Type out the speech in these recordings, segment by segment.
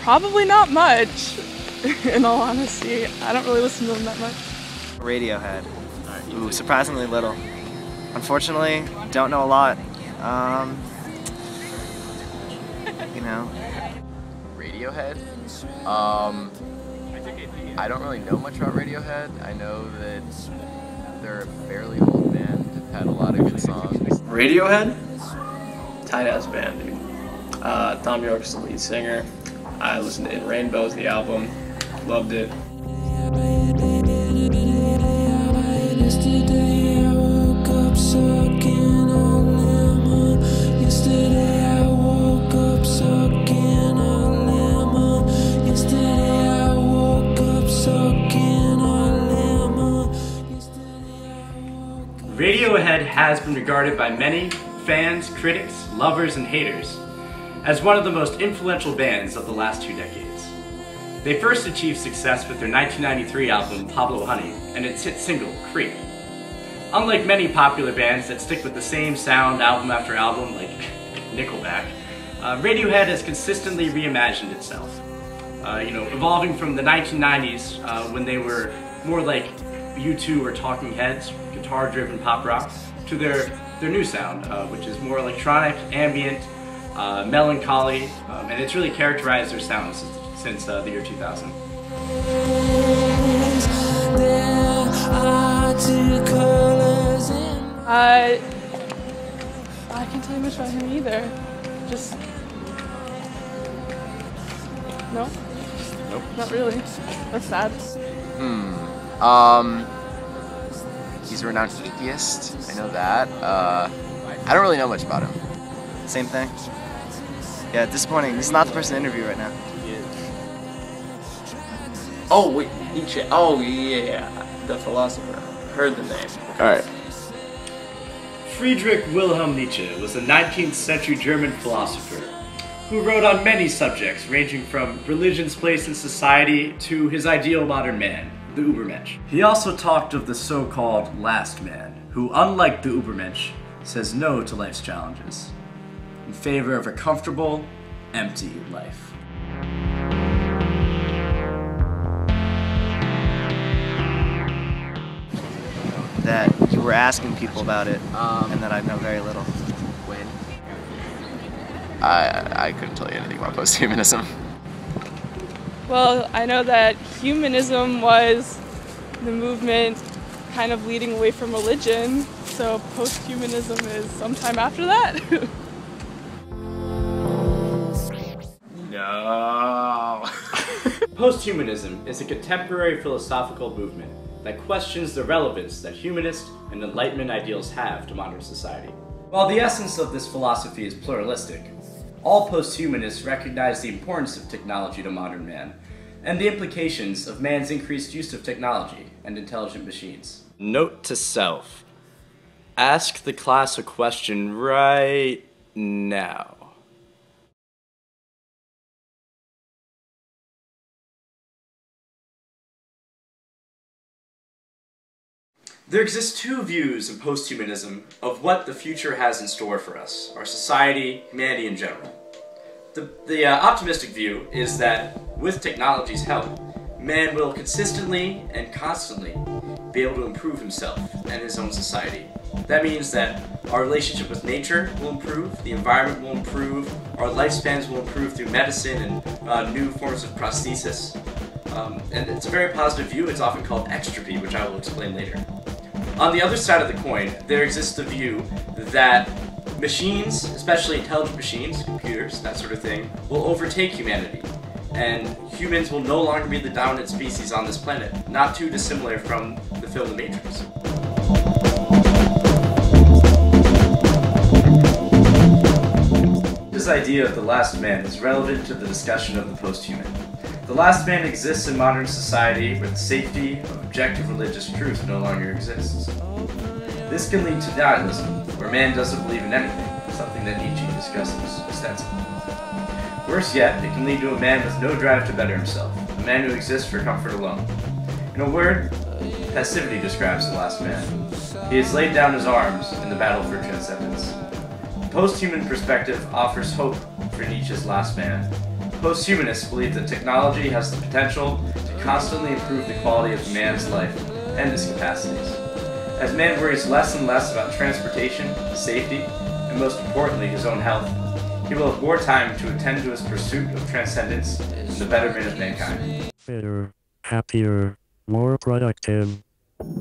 Probably not much, in all honesty. I don't really listen to them that much. Radiohead. Ooh, surprisingly little. Unfortunately, don't know a lot. You know. Radiohead? I don't really know much about Radiohead. I know that they're a fairly old band. They've had a lot of good songs. Radiohead? Tight ass band, dude. Thom Yorke's the lead singer. I listened to In Rainbows, the album. Loved it. Radiohead has been regarded by many fans, critics, lovers, and haters as one of the most influential bands of the last 2 decades. They first achieved success with their 1993 album Pablo Honey and its hit single, Creep. Unlike many popular bands that stick with the same sound album after album, like Nickelback, Radiohead has consistently reimagined itself. Evolving from the 1990s when they were more like U2 or Talking Heads, guitar-driven pop rock, to their new sound, which is more electronic, ambient, melancholy, and it's really characterized their sound since the year 2000. I can't tell you much about him either. Just no. Nope. Not really. That's sad. He's a renowned atheist. I know that. I don't really know much about him. Same thing. Yeah, disappointing. This is not the person to interview right now. Oh, wait, Nietzsche. Oh, yeah. The philosopher. Heard the name. Alright. Friedrich Wilhelm Nietzsche was a 19th century German philosopher who wrote on many subjects ranging from religion's place in society to his ideal modern man, the Übermensch. He also talked of the so-called last man, who, unlike the Übermensch, says no to life's challenges, in favor of a comfortable, empty life. That you were asking people about it, and that I know very little. When? I couldn't tell you anything about posthumanism. Well, I know that humanism was the movement kind of leading away from religion, so posthumanism is sometime after that. No. Posthumanism is a contemporary philosophical movement that questions the relevance that humanist and Enlightenment ideals have to modern society. While the essence of this philosophy is pluralistic, all posthumanists recognize the importance of technology to modern man and the implications of man's increased use of technology and intelligent machines. Note to self: ask the class a question right now. There exist 2 views in posthumanism of what the future has in store for us, our society, humanity in general. The optimistic view is that with technology's help, man will consistently and constantly be able to improve himself and his own society. That means that our relationship with nature will improve, the environment will improve, our lifespans will improve through medicine and new forms of prosthesis. And it's a very positive view. It's often called extropy, which I will explain later. On the other side of the coin, there exists the view that machines, especially intelligent machines, computers, that sort of thing, will overtake humanity, and humans will no longer be the dominant species on this planet, not too dissimilar from the film The Matrix. This idea of the last man is relevant to the discussion of the posthuman. The last man exists in modern society where the safety of objective religious truth no longer exists. This can lead to nihilism, where man doesn't believe in anything, something that Nietzsche discusses extensively. Worse yet, it can lead to a man with no drive to better himself, a man who exists for comfort alone. In a word, passivity describes the last man. He has laid down his arms in the battle for transcendence. The post-human perspective offers hope for Nietzsche's last man. Posthumanists believe that technology has the potential to constantly improve the quality of man's life and his capacities. As man worries less and less about transportation, safety, and most importantly his own health, he will have more time to attend to his pursuit of transcendence and the betterment of mankind. Better, happier, more productive,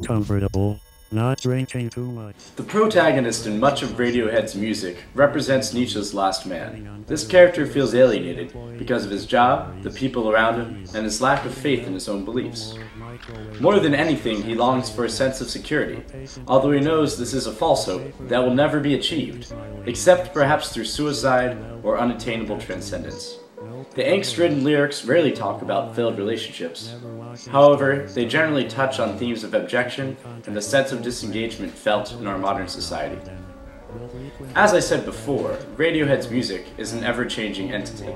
comfortable, not drinking too much. The protagonist in much of Radiohead's music represents Nietzsche's last man. This character feels alienated because of his job, the people around him, and his lack of faith in his own beliefs. More than anything, he longs for a sense of security, although he knows this is a false hope that will never be achieved, except perhaps through suicide or unattainable transcendence. The angst-ridden lyrics rarely talk about failed relationships. However, they generally touch on themes of abjection and the sense of disengagement felt in our modern society. As I said before, Radiohead's music is an ever-changing entity.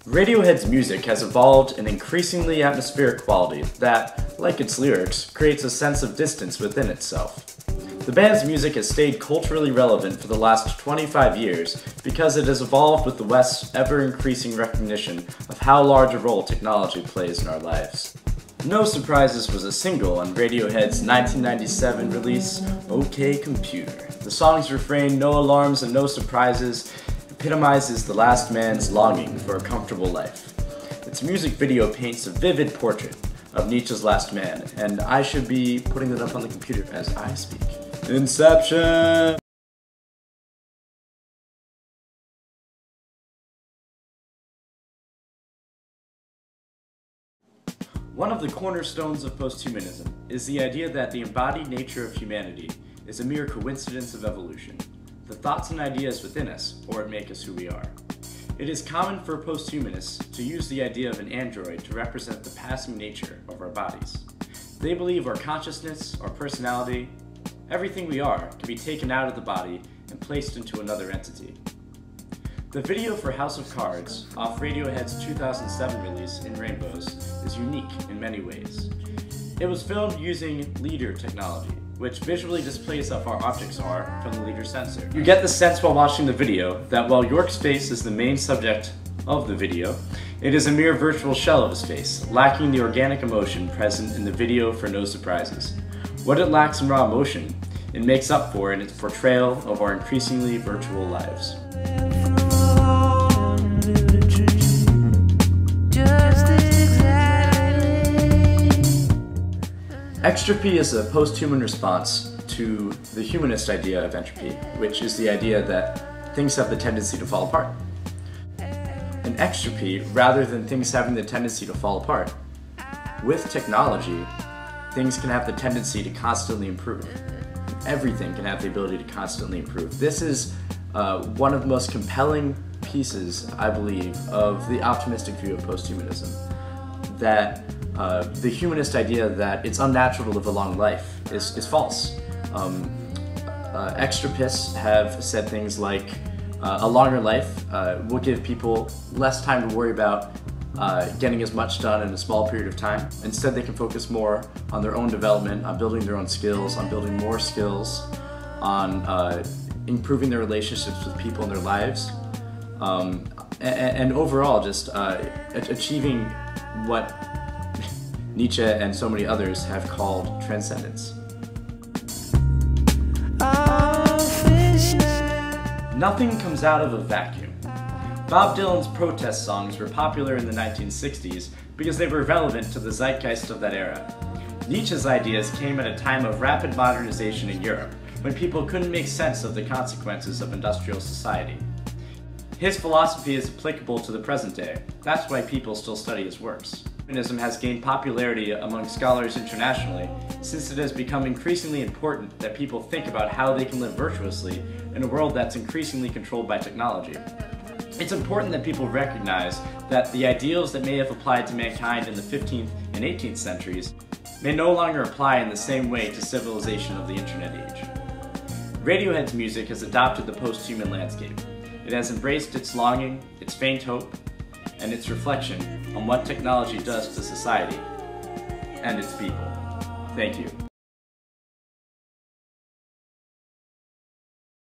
Radiohead's music has evolved an increasingly atmospheric quality that, like its lyrics, creates a sense of distance within itself. The band's music has stayed culturally relevant for the last 25 years because it has evolved with the West's ever-increasing recognition of how large a role technology plays in our lives. No Surprises was a single on Radiohead's 1997 release, OK Computer. The song's refrain, "No alarms and no surprises," epitomizes the last man's longing for a comfortable life. Its music video paints a vivid portrait of Nietzsche's last man, and I should be putting it up on the computer as I speak. Inception! One of the cornerstones of posthumanism is the idea that the embodied nature of humanity is a mere coincidence of evolution. The thoughts and ideas within us, or make us who we are. It is common for posthumanists to use the idea of an android to represent the passing nature of our bodies. They believe our consciousness, our personality, everything we are can be taken out of the body and placed into another entity. The video for House of Cards, off Radiohead's 2007 release In Rainbows, is unique in many ways. It was filmed using LEADER technology, which visually displays how far objects are from the LEADER sensor. You get the sense while watching the video that while York's face is the main subject of the video, it is a mere virtual shell of his face, lacking the organic emotion present in the video for No Surprises. What it lacks in raw emotion, it makes up for in its portrayal of our increasingly virtual lives. Extropy is a post-human response to the humanist idea of entropy, which is the idea that things have the tendency to fall apart. In extropy, rather than things having the tendency to fall apart, with technology, things can have the tendency to constantly improve. Everything can have the ability to constantly improve. This is one of the most compelling pieces, I believe, of the optimistic view of posthumanism. That the humanist idea that it's unnatural to live a long life is false. Extropists have said things like a longer life will give people less time to worry about getting as much done in a small period of time. Instead, they can focus more on their own development, on building their own skills, on building more skills, on improving their relationships with people in their lives, and overall just achieving what Nietzsche and so many others have called transcendence. Nothing comes out of a vacuum. Bob Dylan's protest songs were popular in the 1960s because they were relevant to the zeitgeist of that era. Nietzsche's ideas came at a time of rapid modernization in Europe, when people couldn't make sense of the consequences of industrial society. His philosophy is applicable to the present day. That's why people still study his works. Posthumanism has gained popularity among scholars internationally, since it has become increasingly important that people think about how they can live virtuously in a world that's increasingly controlled by technology. It's important that people recognize that the ideals that may have applied to mankind in the 15th and 18th centuries may no longer apply in the same way to civilization of the internet age. Radiohead's music has adopted the post-human landscape. It has embraced its longing, its faint hope, and its reflection on what technology does to society and its people. Thank you.